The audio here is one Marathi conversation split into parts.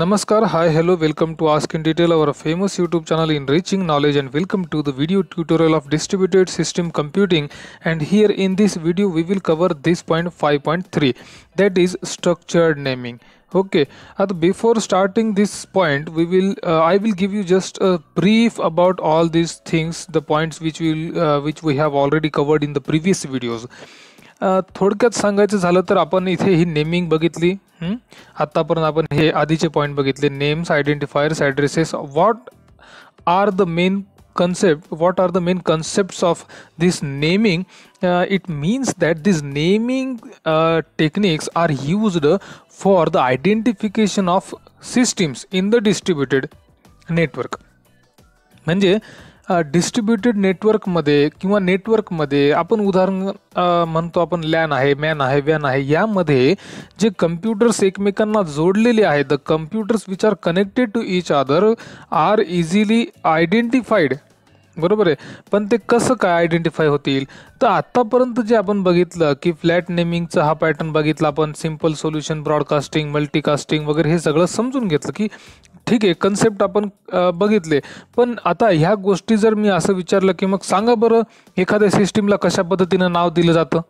Namaskar, hi, hello, welcome to Ask in Detail, our famous YouTube channel enriching knowledge, and welcome to the video tutorial of distributed system computing. And here in this video we will cover this point 5.3, that is structured naming. Okay, before starting this point I will give you just a brief about all these things, the points which we have already covered in the previous videos. थोडक्यात सांगायचं झालं तर आपण इथे ही नेमिंग बघितली. आतापर्यंत आपण हे आधीचे पॉइंट बघितले, names, identifiers, addresses. what are the main concepts of this naming? It means that these naming techniques are used for the identification of systems in the distributed network. म्हणजे डिस्ट्रीब्युटेड नेटवर्कमध्ये किंवा नेटवर्कमध्ये आपण उदाहरण म्हणतो, आपण लॅन आहे, मॅन आहे, वॅन आहे, यामध्ये जे कम्प्युटर्स एकमेकांना जोडलेले आहेत, the computers which are connected to each other are easily identified. बरोबर आहे. पण ते कसं काय आयडेंटिफाय होतील? तर आतापर्यंत जे आपण बघितलं की फ्लॅट नेमिंगचा हा पॅटर्न बघितला आपण, सिम्पल सोल्युशन, ब्रॉडकास्टिंग, मल्टीकास्टिंग वगैरे हे सगळं समजून घेतलं की ठीक आहे, कन्सेप्ट आपण बघितले. पण आता ह्या गोष्टी जर मी असं विचारलं की मग सांगा बरं एखाद्या सिस्टीमला कशा पद्धतीनं नाव दिलं जातं?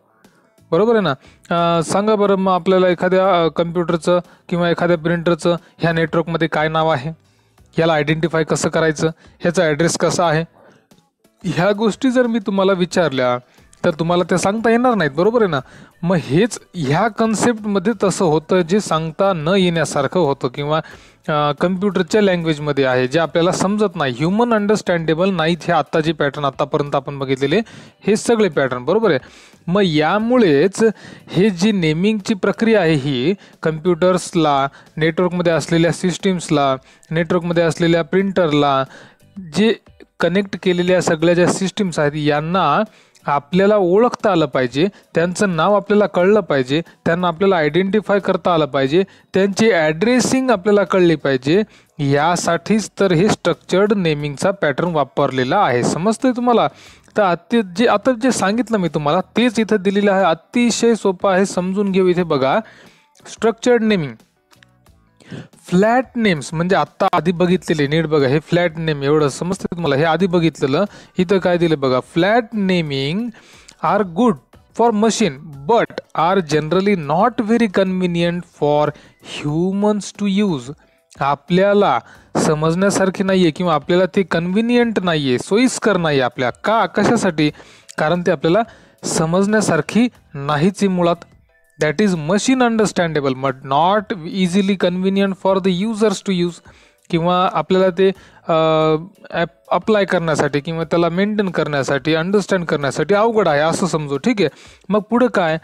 बरोबर आहे ना. सांगा बरं मग आपल्याला एखाद्या कम्प्युटरचं किंवा एखाद्या प्रिंटरचं ह्या नेटवर्कमध्ये काय नाव आहे, ह्याला आयडेंटिफाय कसं करायचं, ह्याचा ॲड्रेस कसा आहे, ह्या गोष्टी जर मी तुम्हाला विचारल्या तर तुम्हाला त्या सांगता येणार नाहीत. बरोबर आहे ना. मग हेच ह्या कन्सेप्टमध्ये तसं होतं, जे सांगता न येण्यासारखं होतं किंवा कम्प्युटरच्या लँग्वेजमध्ये आहे, जे आपल्याला समजत नाही, ह्युमन अंडरस्टँडेबल नाहीत. हे आत्ता जे पॅटर्न आतापर्यंत आपण बघितलेले हे सगळे पॅटर्न. बरोबर आहे. मग यामुळेच हे जी नेमिंगची प्रक्रिया आहे ही कम्प्युटर्सला, नेटवर्कमध्ये असलेल्या सिस्टीम्सला, नेटवर्कमध्ये असलेल्या प्रिंटरला, जे कनेक्ट केलेल्या सगळ्या ज्या सिस्टीम्स आहेत यांना आपल्याला ओळखता आलं पाहिजे, त्यांचं नाव आपल्याला कळलं पाहिजे, त्यांना आपल्याला आयडेंटिफाय करता आलं पाहिजे, त्यांची ॲड्रेसिंग आपल्याला कळली पाहिजे. यासाठीच तर हे स्ट्रक्चर्ड नेमिंगचा पॅटर्न वापरलेला आहे. समजतंय तुम्हाला? तर आता जे सांगितलं मी तुम्हाला तेच इथं दिलेलं आहे. अतिशय सोपं आहे, समजून घेऊ. इथे बघा, स्ट्रक्चर्ड नेमिंग, फ्लॅट नेम्स म्हणजे आत्ता आधी बघितलेले, नीट बघा, हे फ्लॅट नेम एवढं समजतं तुम्हाला, हे आधी बघितलेलं. इथं काय दिलं बघा, flat naming are good for machine but are generally not very convenient for humans to use. आपल्याला समजण्यासारखी नाहीये किंवा आपल्याला ते कन्व्हिनियंट नाहीये, सोयीस्कर नाही आपल्या. कशासाठी? कारण ते आपल्याला समजण्यासारखी नाहीच मुळात. That is machine understandable but not easily convenient for the users to use. किंवा आपल्याला ते अप्लाय करण्यासाठी किंवा त्याला मेंटेन करण्यासाठी, अंडरस्टँड करण्यासाठी अवघड आहे असं समजू. ठीक आहे. मग पुढे काय?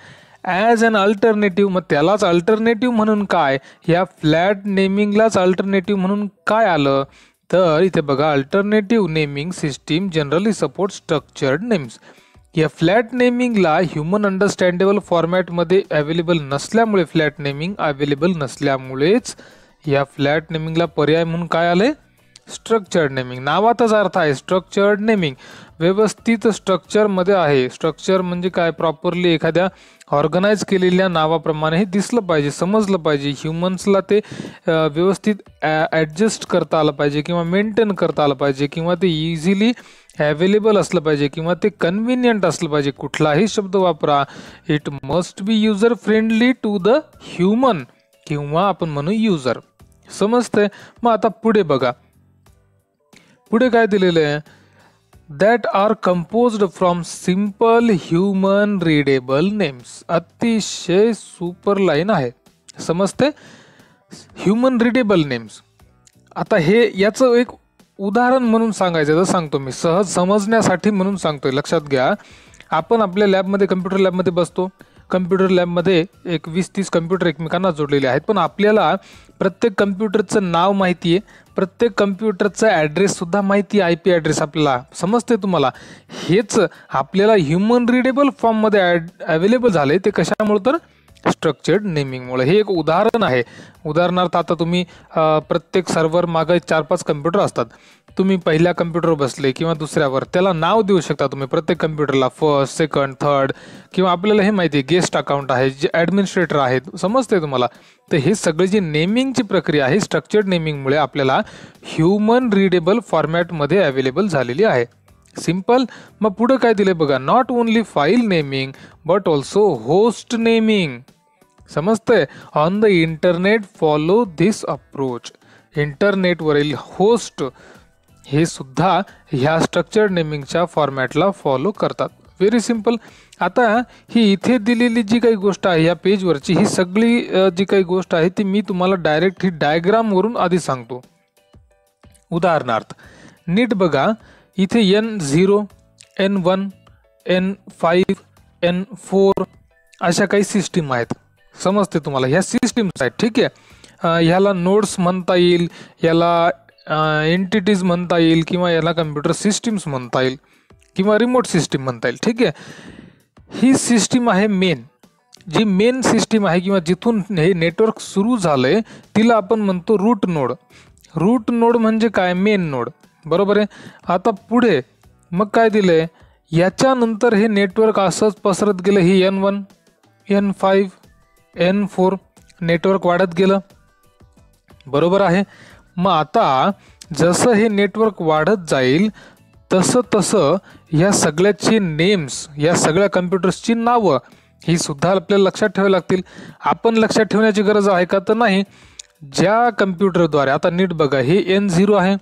As an alternative. मग त्यालाच अल्टरनेटिव्ह म्हणून काय, या फ्लॅट नेमिंगलाच अल्टरनेटिव्ह म्हणून काय आलं? तर इथे बघा, alternative naming system generally support structured names. या फ्लॅट नेमिंगला ह्युमन अंडरस्टँडेबल फॉर्मॅटमध्ये अवेलेबल नसल्यामुळे, फ्लॅट नेमिंग अवेलेबल नसल्यामुळेच या फ्लॅट नेमिंगला पर्याय म्हणून काय आले? Structured naming. नावातच अर्थ आहे स्ट्रक्चर्ड नेमिंग. व्यवस्थित स्ट्रक्चरमध्ये आहे. स्ट्रक्चर म्हणजे काय? प्रॉपरली एखाद्या ऑर्गनाइज केलेल्या नावाप्रमाणे हे दिसलं पाहिजे, समजलं पाहिजे. ह्युमन्सला ते व्यवस्थित ॲडजस्ट करता आलं पाहिजे किंवा मेंटेन करता आलं पाहिजे किंवा ते इझिली अवेलेबल असलं पाहिजे किंवा ते कन्व्हिनियंट असलं पाहिजे. कुठलाही शब्द वापरा, it must be user friendly to the human किंवा आपण म्हणू युजर. समजतंय? मग आता पुढे बघा, पुढे काय दिलेलं आहे? That are composed from simple human readable names. अतिशय सुपर लाईन आहे. समजते? Human readable names. आता हे याचं एक उदाहरण म्हणून सांगायचं तर सांगतो मी, सहज समजण्यासाठी म्हणून सांगतोय. लक्षात घ्या, आपण आपल्या लॅबमध्ये, कम्प्युटर लॅबमध्ये बसतो. कम्प्युटर लॅबमध्ये एक 20-30 कम्प्युटर एकमेकांना जोडलेले आहेत, पण आपल्याला प्रत्येक कम्प्युटरचं नाव माहिती आहे, प्रत्येक कम्प्युटरचा ॲड्रेससुद्धा माहिती आहे, IP ॲड्रेस आपल्याला. समजते तुम्हाला? हेच आपल्याला ह्युमन रिडेबल फॉर्ममध्ये अवेलेबल झाले. ते कशामुळे? तर स्ट्रक्चर्ड नेमिंगमुळे. हे एक उदाहरण आहे. उदाहरणार्थ आता तुम्ही प्रत्येक सर्व्हर मागे 4-5 कम्प्युटर असतात. तुम्ही पहिल्या कम्प्युटरवर बसले किंवा दुसऱ्यावर, त्याला नाव देऊ शकता तुम्ही प्रत्येक कम्प्युटरला, फर्स्ट, सेकंड, थर्ड, किंवा आपल्याला हे माहिती आहे गेस्ट अकाउंट आहे, जे ॲडमिनिस्ट्रेटर आहेत, समजते तुम्हाला. तर हे सगळे जी नेमिंगची प्रक्रिया आहे स्ट्रक्चर्ड नेमिंगमुळे आपल्याला ह्युमन रीडेबल फॉर्मॅटमध्ये अवेलेबल झालेली आहे. सिंपल. मग पुढे काय दिले बघा, not only file naming but also host naming. समजतंय. On the internet follow this approach. इंटरनेटवरील होस्ट हे सुद्धा ह्या स्ट्रक्चर्ड नेमिंगच्या फॉर्मॅटला फॉलो करतात. Very simple. आता ही इथे दिलेली जी काही गोष्ट आहे या पेजवरची, ही सगळी जी काही गोष्ट आहे ती मी तुम्हाला डायरेक्ट ही डायग्रामवरून आधी सांगतो. उदाहरणार्थ नीट बघा, इथे N0, N1, N5, N4 अशा काही सिस्टीम आहेत. समजते तुम्हाला. ह्या सिस्टीम्स आहेत. ठीक आहे. ह्याला नोड्स म्हणता येईल, याला एंटिटीज म्हणता येईल, किंवा याला कम्प्युटर सिस्टीम्स म्हणता येईल, किंवा रिमोट सिस्टीम म्हणता येईल. ठीक आहे. ही सिस्टीम आहे मेन. जी मेन सिस्टीम आहे किंवा जिथून हे नेटवर्क सुरू झालंय तिला आपण म्हणतो रूट नोड. रूट नोड म्हणजे काय? Main node. बरोबर आहे. आता पुढे मग काय दिलंय, याच्यानंतर हे नेटवर्क असंच पसरत गेलं. ही N1, N5, N4 नेटवर्क वाढत गेलं. बरोबर आहे. मग आता जसं हे नेटवर्क वाढत जाईल तसं तसं ह्या सगळ्याची नेम्स, या सगळ्या कम्प्युटर्सची नावं ही सुद्धा आपल्याला लक्षात ठेवावी लागतील. आपण लक्षात ठेवण्याची गरज आहे का? तर नाही. ज्या कम्प्युटरद्वारे, आता नीट बघा, हे N0 आहे.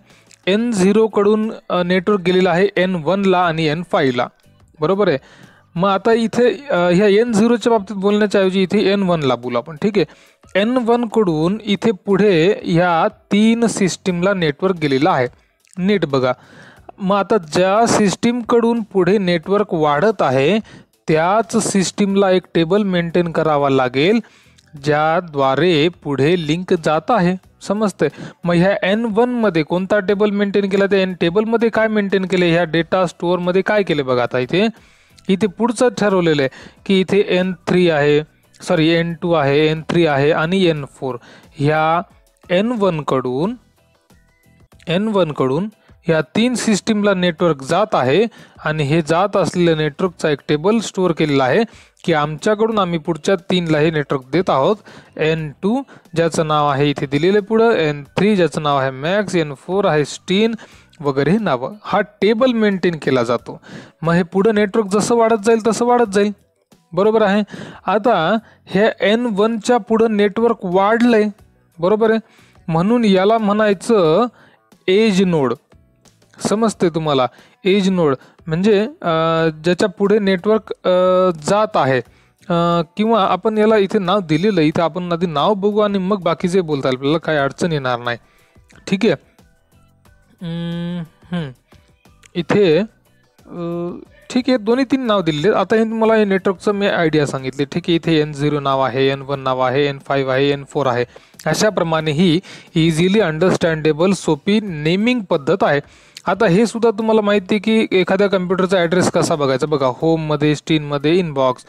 N0 कडून नेटवर्क गेलेलं आहे N1ला आणि N5ला. बरोबर आहे. मग आता इथे ह्या N0च्या बाबतीत बोलण्याच्या ऐवजी इथे N1ला बोलू आपण. ठीक आहे. N1 कडून इथे पुढे ह्या 3 सिस्टीमला नेटवर्क गेलेलं आहे. नीट बघा. मग आता ज्या सिस्टीमकडून पुढे नेटवर्क वाढत आहे त्याच सिस्टीमला एक टेबल मेंटेन करावा लागेल ज्याद्वारे पुढे लिंक जात आहे. समजते. मग ह्या N1 मध्ये कोणता टेबल मेंटेन केला? त्या टेबलमध्ये काय मेंटेन केले? ह्या डेटा स्टोअरमध्ये काय केले बघा. आता इथे पुढचं ठरवलेलं आहे की इथे N3 आहे, सॉरी N2 आहे, N3 आहे आणि N4. ह्या N1 कडून ह्या 3 सिस्टीमला नेटवर्क जात आहे आणि हे जात असलेल्या नेटवर्कचा एक टेबल स्टोअर केलेला आहे की आमच्याकडून आम्ही पुढच्या 3ला हे नेटवर्क देत आहोत. N2 ज्याचं नाव आहे इथे दिलेलं पुढं, N3 ज्याचं नाव आहे मॅक्स, N4 आहे स्टीन वगैरे नावं. हा टेबल मेंटेन केला जातो. मग हे पुढं नेटवर्क जसं वाढत जाईल तसं वाढत जाईल. बरोबर आहे. आता हे N1च्या पुढं नेटवर्क वाढलंय. बरोबर आहे. म्हणून याला म्हणायचं एज नोड. समजते तुम्हाला. एज नोड म्हणजे ज्याच्या पुढे नेटवर्क जात आहे, किंवा आपण याला इथे नाव दिलेलं. इथे आपण आधी नाव बघू आणि मग बाकीचे बोलता येईल, आपल्याला काही अडचण येणार नाही. ठीक आहे. इथे ठीक आहे, 2-3 नाव दिलेले. आता हे तुम्हाला हे नेटवर्कचं मी आयडिया सांगितले. ठीक आहे. इथे N0 नाव आहे, N1 नाव आहे, N5 आहे, N4 आहे. अशाप्रमाणे ही इझिली अंडरस्टँडेबल सोपी नेमिंग पद्धत आहे. आता हे सुद्धा तुम्हाला माहिती आहे की एखाद्या कम्प्युटरचा ॲड्रेस कसा बघायचा. बघा, होममध्ये, स्टीनमध्ये इनबॉक्स,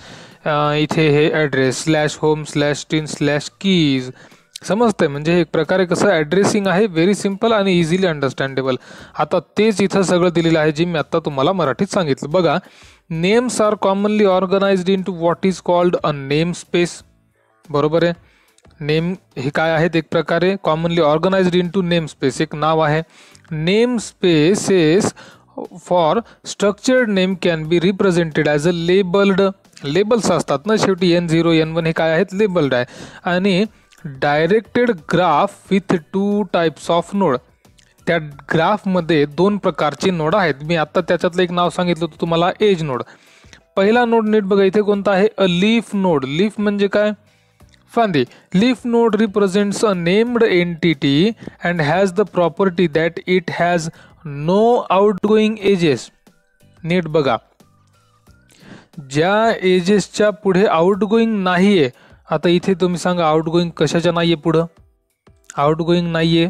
इथे हे ॲड्रेस /home/स्टीन/keys. समजतंय. म्हणजे हे एक प्रकारे कसं ॲड्रेसिंग आहे. व्हेरी सिम्पल आणि इझिली अंडरस्टँडेबल. आता तेच इथं सगळं दिलेलं आहे जे मी आत्ता तुम्हाला मराठीत सांगितलं. बघा, names are commonly organised into what is called a name space. बरोबर आहे. नेम हे काय आहेत? एक प्रकारे commonly organised into name space, एक नाव आहे. Name spaces for structured name can be represented as a labelled. Labels असतात ना शेवटी. N0, N1 हे काय आहेत? लेबल्ड आहे. आणि directed graph with 2 types of node. त्या ग्राफमध्ये 2 प्रकारचे नोड आहेत. मी आत्ता त्याच्यातलं एक नाव सांगितलं होतं तुम्हाला, एज नोड. पहिला नोड नीट बघा इथे कोणता आहे? A leaf node. लीफ म्हणजे काय? फांदी. Leaf node represents a named entity and has the property that it has no outgoing edges. नीट बघा, ज्या एजेसच्या पुढे आउटगोईंग नाहीये. आता इथे तुम्ही सांगा आउटगोईंग कशाच्या नाहीये? पुढं आउटगोईंग नाहीये.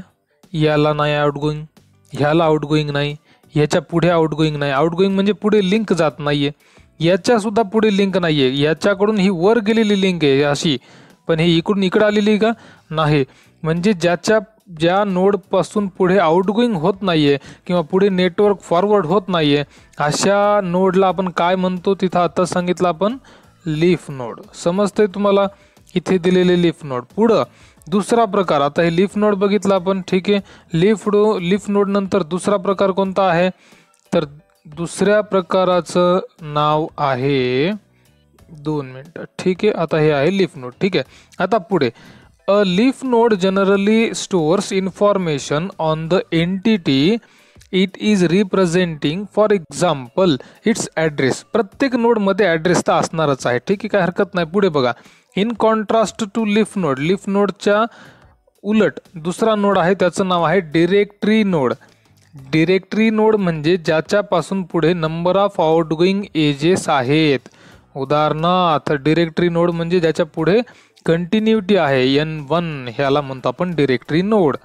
याला नाही आउटगोईंग, ह्याला आउटगोईंग नाही, ह्याच्या पुढे आउटगोईंग नाही. आउटगोईंग म्हणजे पुढे लिंक जात नाहीये. याच्या सुद्धा पुढे लिंक नाहीये, याच्याकडून ही वर गेलेली लिंक आहे अशी, पण ही इकडून इकडे आलेली का नाही, म्हणजे ज्या नोड पासून पुढे आउटगोईंग होत नाहीये किंवा पुढे नेटवर्क फॉरवर्ड होत नाहीये अशा नोडला आपण काय म्हणतो, तिथं आता सांगितलं आपण लीफ नोड. समजतंय तुम्हाला, इथे दिलेले लीफ नोड. पुढं दुसरा प्रकार, आता हे लीफ नोड बघितलं आपण, ठीक आहे. लीफ नोड नंतर दुसरा प्रकार कोणता आहे, तर दुसऱ्या प्रकाराचं नाव आहे, 2 मिनिटं, ठीक आहे. आता हे आहे लीफ नोड, ठीक आहे. आता पुढे, a leaf node generally stores information on the entity it is representing, for example it's address. प्रत्येक नोडमध्ये ॲड्रेस तर असणारच आहे, ठीक आहे, काय हरकत नाही. पुढे बघा, in contrast to leaf node, leaf नोडच्या उलट दुसरा नोड आहे, त्याचं नाव आहे डिरेक्टरी नोड. डिरेक्टरी नोड म्हणजे ज्याच्यापासून पुढे नंबर ऑफ आउटगोईंग एजेस आहेत. उदाहरणार्थ डिरेक्टरी नोड म्हणजे ज्याच्या पुढे कंटिन्युटी आहे, N1 ह्याला म्हणतो आपण डिरेक्टरी नोड.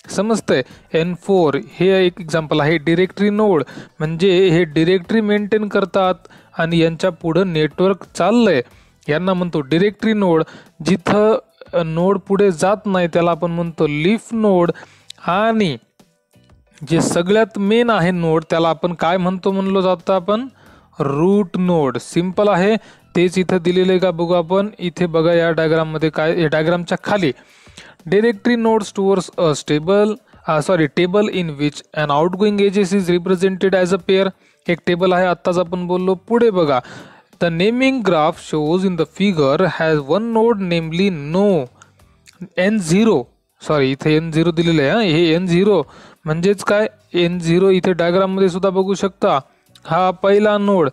समजतंय. N4 हे एक एक्झाम्पल आहे. डिरेक्टरी नोड म्हणजे हे डिरेक्टरी मेंटेन करतात आणि यांच्या पुढं नेटवर्क चाललंय, यांना म्हणतो डिरेक्टरी नोड. जिथं नोड पुढे जात नाही त्याला आपण म्हणतो लीफ नोड. आणि जे सगळ्यात मेन आहे नोड त्याला आपण काय म्हणलो जातं, आपण रूट नोड. सिंपल आहे, तेच इथं दिलेले का बघू आपण. इथे बघा या डायग्राममध्ये काय, या डायग्रामच्या खाली directory node stores a table in which an outgoing edges is represented as a pair. एक टेबल आहे, आत्ताच आपण बोललो. पुढे बघा, the naming graph shows in the figure has one node namely no N0. Sorry, इथे N0 दिलेलं आहे. हे N0 म्हणजेच काय, N0 इथे डायग्राममध्ये सुद्धा बघू शकता. हा पहिला नोड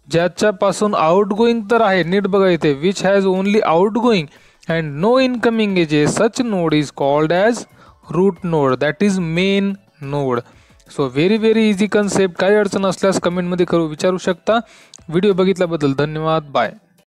ज्याच्यापासून आउटगोईंग तर आहे, नीट बघा इथे, which has only outgoing and no incoming edges, such node is called as root node, that is main node. So very easy concept. काही अडचण असल्यास कमेंटमध्ये विचारू शकता. व्हिडिओ बघितल्याबद्दल धन्यवाद. बाय.